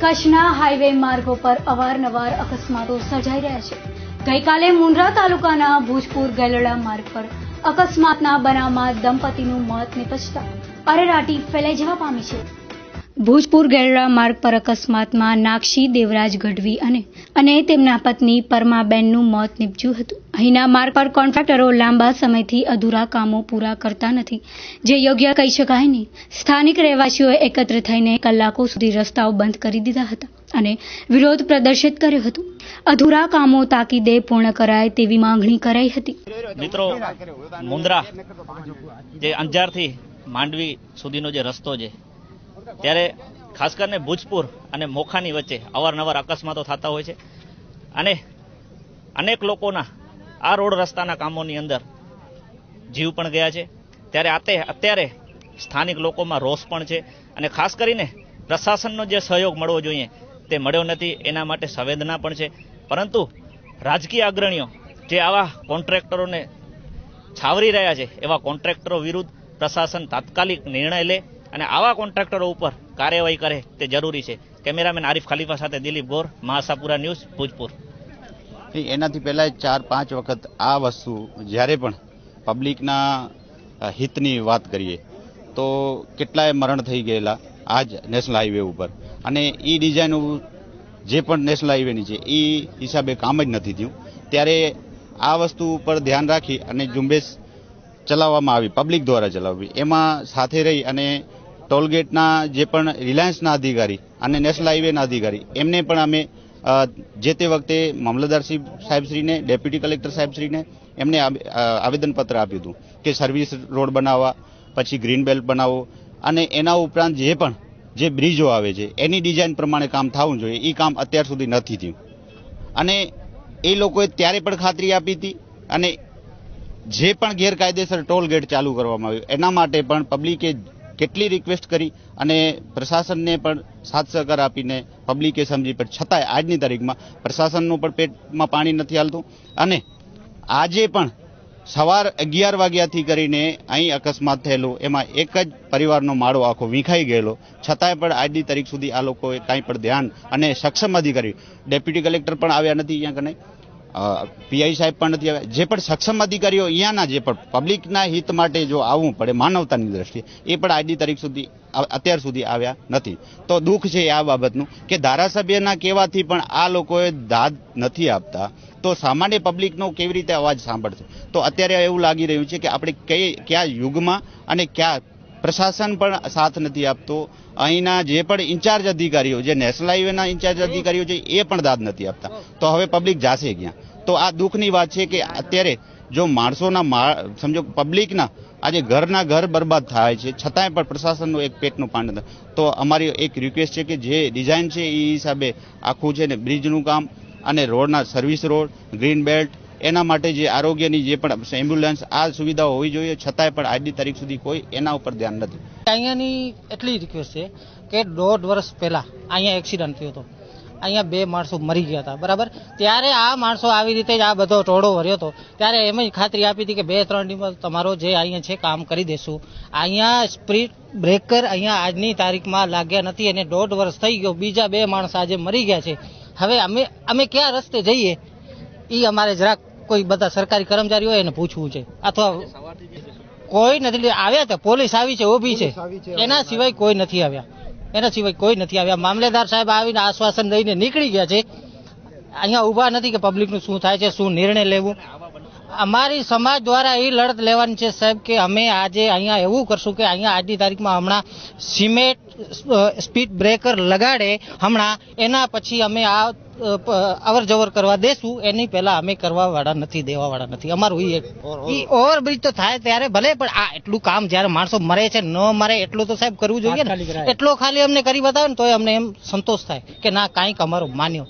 કચ્છના હાઈવે માર્ગો પર અવારનવાર અકસ્માતો સર્જાઈ રહ્યા છે। ગઈકાલે મુન્દ્રા તાલુકાના ભુજપુર ગેલડા માર્ગ પર અકસ્માતના બનાવમાં દંપતીનું મોત નિપજતા અરેરાટી ફેલાઈ જવા પામી છે। ભુજપુર ગેલડા માર્ગ પર અકસ્માતમાં નાક્ષી દેવરાજ ગઢવી અને તેમના પત્ની પરમાબેનનું મોત નિપજ્યું હતું। અહીંના માર્ગ પર કોન્ટ્રાક્ટરો લાંબા સમયથી અધૂરા કામો પૂરા કરતા નથી, જે યોગ્ય કહી શકાય નહીં। સ્થાનિક રહેવાસીઓએ એકત્ર થઈને કલાકો સુધી રસ્તાઓ બંધ કરી દીધા હતા અને વિરોધ પ્રદર્શિત કર્યો હતો। અધૂરા કામો તાકીદે પૂર્ણ કરાય તેવી માંગણી કરાઈ હતી। મિત્રો, મુન્દ્રા જે અંજારથી માંડવી સુધીનો જે રસ્તો છે, ત્યારે ખાસ કરીને ભુજપુર અને મોખાની વચ્ચે અવારનવાર અકસ્માતો થતા હોય છે અને અનેક લોકોના આ રોડ રસ્તાના કામોની અંદર જીવ પણ ગયા છે। ત્યારે અત્યારે સ્થાનિક લોકોમાં રોષ પણ છે અને ખાસ કરીને પ્રશાસનનો જે સહયોગ મળવો જોઈએ તે મળ્યો નથી, એના માટે સંવેદના પણ છે। પરંતુ રાજકીય અગ્રણીઓ જે આવા કોન્ટ્રાક્ટરોને છાવરી રહ્યા છે, એવા કોન્ટ્રાક્ટરો વિરુદ્ધ પ્રશાસન તાત્કાલિક નિર્ણય લે અને આવા કોન્ટ્રાક્ટરો ઉપર કાર્યવાહી કરે તે જરૂરી છે। કેમેરામેન આરિફ ખલીફા સાથે દિલીપ ગોર, મહાસાપુરા ન્યૂઝ, ભુજપુર। એનાથી પહેલા 4-5 વખત આ વસ્તુ જ્યારે પણ પબ્લિકના હિતની વાત કરીએ તો કેટલાય મરણ થઈ ગયેલા આજ નેશનલ હાઈવે ઉપર, અને એ ડિઝાઇન જે પણ નેશનલ હાઈવેની છે એ હિસાબે કામ જ નથી થયું। ત્યારે આ વસ્તુ ઉપર ધ્યાન રાખી અને ઝુંબેશ ચલાવવામાં આવી, પબ્લિક દ્વારા ચલાવવી। એમાં સાથે રહી અને ટોલગેટના જે પણ રિલાયન્સના અધિકારી અને નેશનલ હાઈવેના અધિકારી એમને પણ અમે જે તે વખતે મામલતદાર સાહેબશ્રીને, ડેપ્યુટી કલેક્ટર સાહેબશ્રીને એમને આવેદનપત્ર આપ્યું હતું કે સર્વિસ રોડ બનાવવા, પછી ગ્રીન બેલ્ટ બનાવો અને એના ઉપરાંત જે બ્રિજો આવે છે એની ડિઝાઇન પ્રમાણે કામ થવું જોઈએ। એ કામ અત્યાર સુધી નથી થયું અને એ લોકોએ ત્યારે પણ ખાતરી આપી હતી અને જે પણ ગેરકાયદેસર ટોલ ગેટ ચાલુ કરવામાં આવ્યું એના માટે પણ પબ્લિકે કેટલી રિક્વેસ્ટ કરી અને પ્રશાસનને પણ સાથ સહકાર આપીને પબ્લિકે સમજી, પણ છતાંય આજની તારીખમાં પ્રશાસનનું પણ પેટમાં પાણી નથી હાલતું અને આજે પણ સવાર 11 વાગ્યાથી કરીને અહીં અકસ્માત થયેલો, એમાં એક જ પરિવારનો માળો આખો વીંખાઈ ગયેલો, છતાંય પણ આજની તારીખ સુધી આ લોકોએ કાંઈ પણ ધ્યાન અને સક્ષમ અધિકારી, ડેપ્યુટી કલેક્ટર પણ આવ્યા નથી અહીંયા કને, પીઆઈ સાહેબ પણ નથી આવ્યા। જે પણ સક્ષમ અધિકારીઓ અહીંયાના જે પણ પબ્લિકના હિત માટે જો આવવું પડે માનવતાની દ્રષ્ટિએ, એ પણ આજની તારીખ સુધી અત્યાર સુધી આવ્યા નથી। તો દુઃખ છે આ બાબતનું કે ધારાસભ્યના કહેવાથી પણ આ લોકોએ દાદ નથી આપતા, તો સામાન્ય પબ્લિકનો કેવી રીતે અવાજ સાંભળશે? તો અત્યારે એવું લાગી રહ્યું છે કે આપણે કયા યુગમાં અને કયા પ્રશાસન પણ સાથ નથી આપતો, અહીંના જે પણ ઇન્ચાર્જ અધિકારીઓ, જે નેશનલ હાઈવેના ઇન્ચાર્જ અધિકારીઓ છે એ પણ દાદ નથી આપતા, તો હવે પબ્લિક જાશે ક્યાં? તો આ દુઃખની વાત છે કે અત્યારે જો માણસોના સમજો પબ્લિકના આજે ઘરના ઘર બરબાદ થાય છે, છતાંય પણ પ્રશાસનનું એક પેટનું પાણી નથી। તો અમારી એક રિક્વેસ્ટ છે કે જે ડિઝાઇન છે એ હિસાબે આખું છે ને બ્રિજનું કામ અને રોડના સર્વિસ રોડ, ગ્રીન બેલ્ટ, એના માટે જે આરોગ્યની જે પણ એમ્બ્યુલન્સ આ સુવિધાઓ હોવી જોઈએ, છતાંય પણ આજની તારીખ સુધી કોઈ એના ઉપર ધ્યાન નથી। અહીંયાની એટલી રિક્વેસ્ટ છે કે 1.5 વર્ષ પહેલા અહીંયા એક્સિડન્ટ થયો હતો, અહીંયા 2 માણસો મરી ગયા હતા, બરાબર? ત્યારે આ માણસો આવી રીતે જ આ બધો ટોળો ભર્યો હતો, ત્યારે એમ જ ખાતરી આપી હતી કે 2-3 દિવસ તમારો જે અહીંયા છે કામ કરી દેશું। અહીંયા સ્પીડ બ્રેકર અહીંયા આજની તારીખમાં લાગ્યા નથી અને 1.5 વર્ષ થઈ ગયો, બીજા 2 માણસ આજે મરી ગયા છે। હવે અમે ક્યાં રસ્તે જઈએ એ અમારે જરાક કોઈ બધા સરકારી કર્મચારી હોય એને પૂછવું છે, અથવા કોઈ નથી આવ્યા તો પોલીસ આવી છે, ઊભી છે, એના સિવાય કોઈ નથી આવ્યા। મામલેદાર સાહેબ આવીને આશ્વાસન દઈને નીકળી ગયા છે, અહીંયા ઊભા નથી કે પબ્લિકનું શું થાય છે, શું નિર્ણય લેવું। અમારી સમાજ દ્વારા એ લડત લેવાની છે સાહેબ કે અમે આજે અહીંયા એવું કરશું કે અહીંયા આજની તારીખમાં હમણાં સિમેન્ટ સ્પીડ બ્રેકર લગાડે હમણાં, એના પછી અમે આ અવર જવર કરવા દેશું, એની પહેલા અમે કરવા વાળા નથી, દેવા વાળા નથી। અમારું એ ઓવરબ્રિજ તો થાય ત્યારે ભલે, પણ આ એટલું કામ જયારે માણસો મરે છે ન મરે એટલું તો સાહેબ કરવું જોઈએ ને। એટલો ખાલી અમને કરી બતાવે ને તો અમને એમ સંતોષ થાય કે ના કાંઈક અમારો માન્યો।